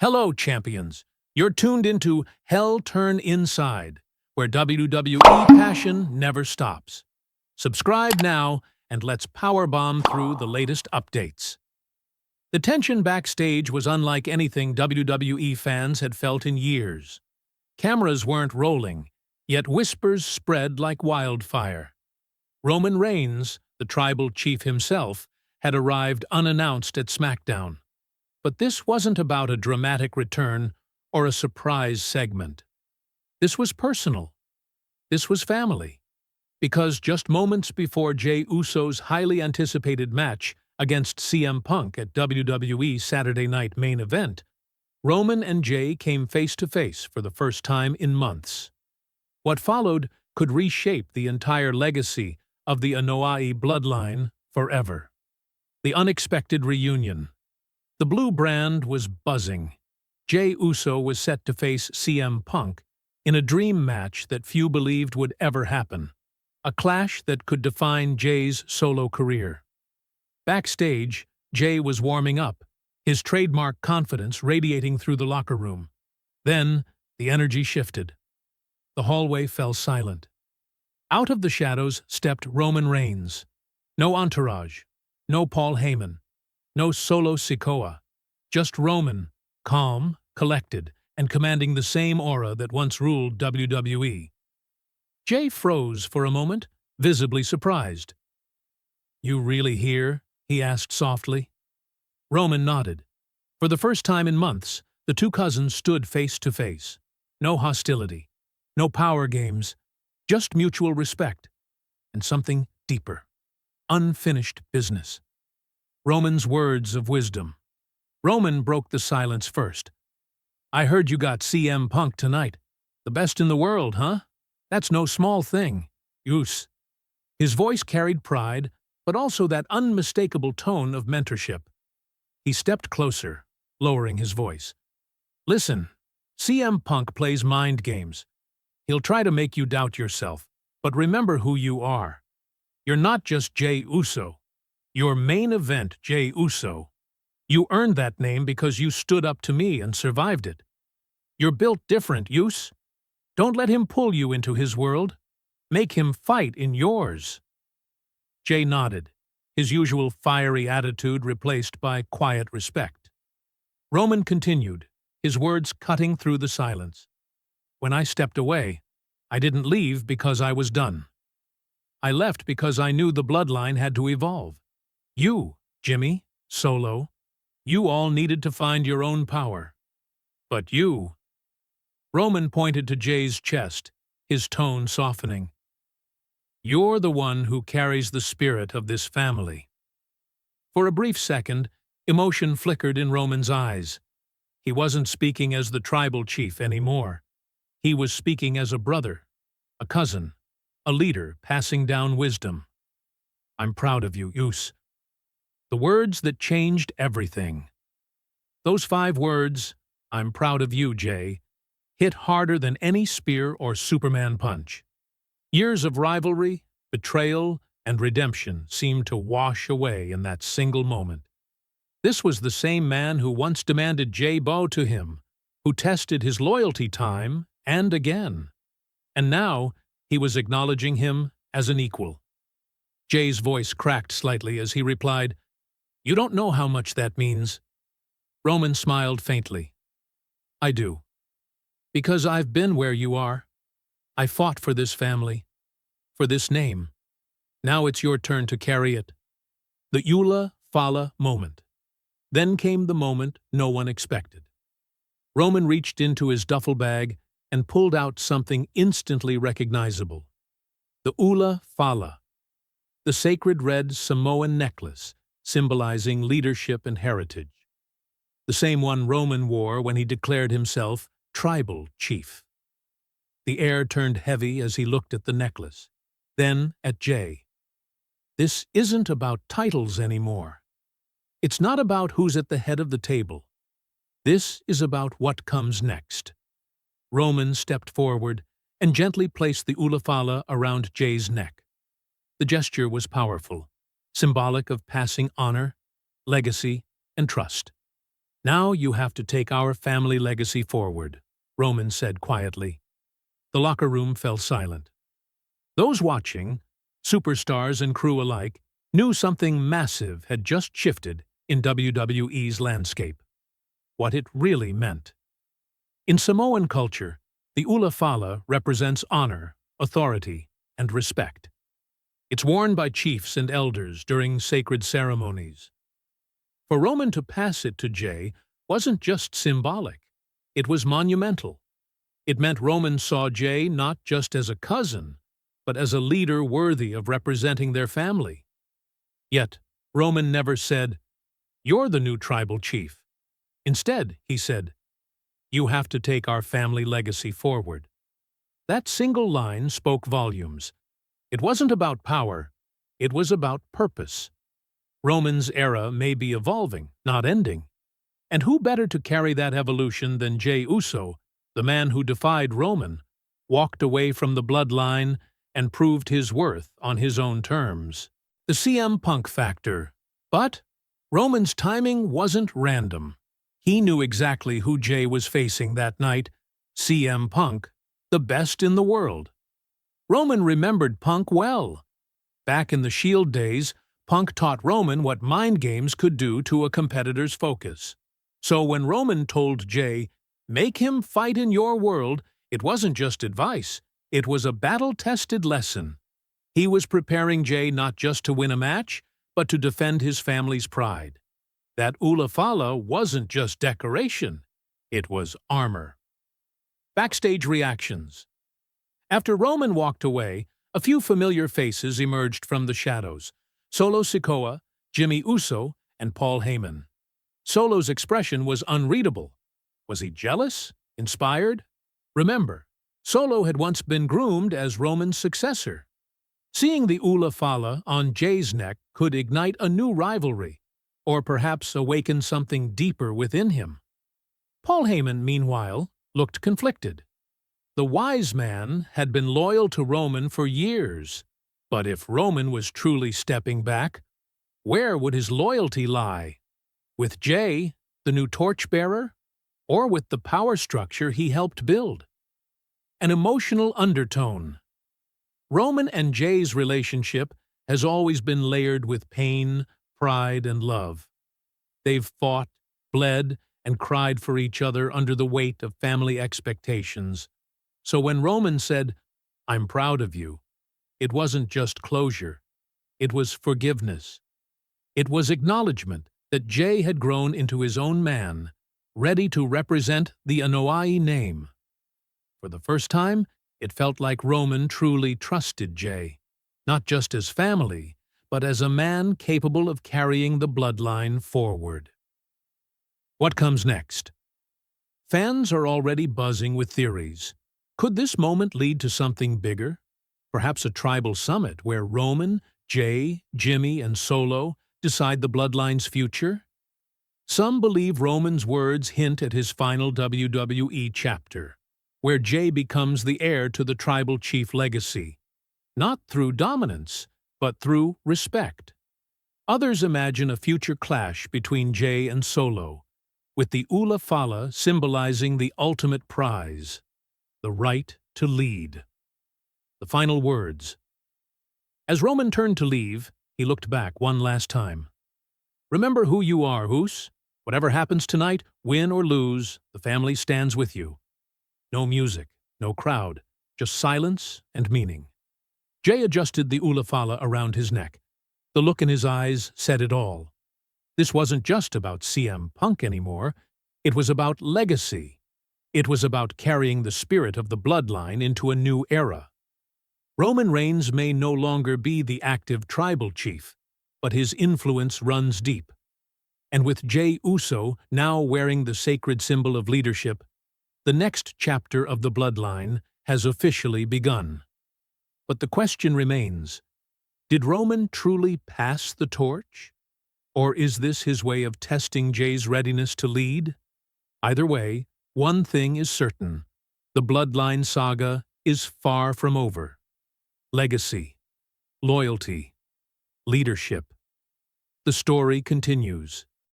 Hello, champions. You're tuned into Hell Turn Inside, where WWE passion never stops. Subscribe now and let's powerbomb through the latest updates. The tension backstage was unlike anything WWE fans had felt in years. Cameras weren't rolling, yet whispers spread like wildfire. Roman Reigns, the tribal chief himself, had arrived unannounced at SmackDown. But this wasn't about a dramatic return or a surprise segment. This was personal. This was family. Because just moments before Jey Uso's highly anticipated match against CM Punk at WWE Saturday Night Main Event, Roman and Jey came face-to-face for the first time in months. What followed could reshape the entire legacy of the Anoa'i bloodline forever. The unexpected reunion. The blue brand was buzzing. Jey Uso was set to face CM Punk in a dream match that few believed would ever happen, a clash that could define Jey's solo career. Backstage, Jey was warming up, his trademark confidence radiating through the locker room. Then, the energy shifted. The hallway fell silent. Out of the shadows stepped Roman Reigns. No entourage, no Paul Heyman. No Solo Sikoa, just Roman, calm, collected, and commanding the same aura that once ruled WWE. Jey froze for a moment, visibly surprised. "You really here?" he asked softly. Roman nodded. For the first time in months, the two cousins stood face to face. No hostility, no power games, just mutual respect, and something deeper. Unfinished business. Roman's words of wisdom. Roman broke the silence first. "I heard you got CM Punk tonight. The best in the world, huh? That's no small thing. Use." His voice carried pride, but also that unmistakable tone of mentorship. He stepped closer, lowering his voice. "Listen, CM Punk plays mind games. He'll try to make you doubt yourself, but remember who you are. You're not just Jey Uso. Your main event, Jey Uso. You earned that name because you stood up to me and survived it. You're built different, Use. Don't let him pull you into his world. Make him fight in yours." Jey nodded, his usual fiery attitude replaced by quiet respect. Roman continued, his words cutting through the silence. "When I stepped away, I didn't leave because I was done. I left because I knew the bloodline had to evolve. You, Jimmy, Solo, you all needed to find your own power. But you—" Roman pointed to Jey's chest, his tone softening. "You're the one who carries the spirit of this family." For a brief second, emotion flickered in Roman's eyes. He wasn't speaking as the tribal chief anymore. He was speaking as a brother, a cousin, a leader passing down wisdom. "I'm proud of you, Use." The words that changed everything. Those 5 words, "I'm proud of you, Jey," hit harder than any spear or Superman punch. Years of rivalry, betrayal, and redemption seemed to wash away in that single moment. This was the same man who once demanded Jey bow to him, who tested his loyalty time and again. And now he was acknowledging him as an equal. Jey's voice cracked slightly as he replied, "You don't know how much that means." Roman smiled faintly. "I do. Because I've been where you are. I fought for this family, for this name. Now it's your turn to carry it." The Ula Fala moment. Then came the moment no one expected. Roman reached into his duffel bag and pulled out something instantly recognizable. The Ula Fala, the sacred red Samoan necklace, symbolizing leadership and heritage. The same one Roman wore when he declared himself tribal chief. The air turned heavy as he looked at the necklace, then at Jey. This isn't about titles anymore. It's not about who's at the head of the table. This is about what comes next. Roman stepped forward and gently placed the Ula Fala around Jey's neck. The gesture was powerful, symbolic of passing honor, legacy, and trust. Now you have to take our family legacy forward, Roman said quietly. The locker room fell silent. Those watching, superstars and crew alike, knew something massive had just shifted in WWE's landscape. What it really meant. In Samoan culture, the Ula Fala represents honor, authority, and respect. It's worn by chiefs and elders during sacred ceremonies. For Roman to pass it to Jey wasn't just symbolic, it was monumental. It meant Roman saw Jey not just as a cousin, but as a leader worthy of representing their family. Yet, Roman never said, "You're the new tribal chief." Instead, he said, "You have to take our family legacy forward." That single line spoke volumes. It wasn't about power, it was about purpose. Roman's era may be evolving, not ending. And who better to carry that evolution than Jey Uso, the man who defied Roman, walked away from the bloodline, and proved his worth on his own terms. The CM Punk factor. But Roman's timing wasn't random. He knew exactly who Jey was facing that night, CM Punk, the best in the world. Roman remembered Punk well. Back in the Shield days, Punk taught Roman what mind games could do to a competitor's focus. So when Roman told Jey, "Make him fight in your world," it wasn't just advice, it was a battle-tested lesson. He was preparing Jey not just to win a match, but to defend his family's pride. That Ula Fala wasn't just decoration, it was armor. Backstage reactions. After Roman walked away, a few familiar faces emerged from the shadows. Solo Sikoa, Jimmy Uso, and Paul Heyman. Solo's expression was unreadable. Was he jealous? Inspired? Remember, Solo had once been groomed as Roman's successor. Seeing the Ula Fala on Jey's neck could ignite a new rivalry, or perhaps awaken something deeper within him. Paul Heyman, meanwhile, looked conflicted. The wise man had been loyal to Roman for years, but if Roman was truly stepping back, where would his loyalty lie? With Jey, the new torchbearer, or with the power structure he helped build? An emotional undertone. Roman and Jey's relationship has always been layered with pain, pride, and love. They've fought, bled, and cried for each other under the weight of family expectations. So when Roman said, "I'm proud of you," it wasn't just closure. It was forgiveness. It was acknowledgement that Jey had grown into his own man, ready to represent the Anoa'i name. For the first time, it felt like Roman truly trusted Jey, not just as family, but as a man capable of carrying the bloodline forward. What comes next? Fans are already buzzing with theories. Could this moment lead to something bigger? Perhaps a tribal summit where Roman, Jey, Jimmy, and Solo decide the bloodline's future? Some believe Roman's words hint at his final WWE chapter, where Jey becomes the heir to the tribal chief legacy, not through dominance, but through respect. Others imagine a future clash between Jey and Solo, with the Ula Fala symbolizing the ultimate prize, the right to lead. The final words. As Roman turned to leave, he looked back one last time. "Remember who you are, Hus. Whatever happens tonight, win or lose, the family stands with you." No music, no crowd, just silence and meaning. Jey adjusted the Ula Fala around his neck. The look in his eyes said it all. This wasn't just about CM Punk anymore. It was about legacy. It was about carrying the spirit of the bloodline into a new era. Roman Reigns may no longer be the active tribal chief, but his influence runs deep. And with Jey Uso now wearing the sacred symbol of leadership, the next chapter of the bloodline has officially begun. But the question remains, did Roman truly pass the torch? Or is this his way of testing Jey's readiness to lead? Either way, one thing is certain. The bloodline saga is far from over. Legacy, loyalty, leadership. The story continues.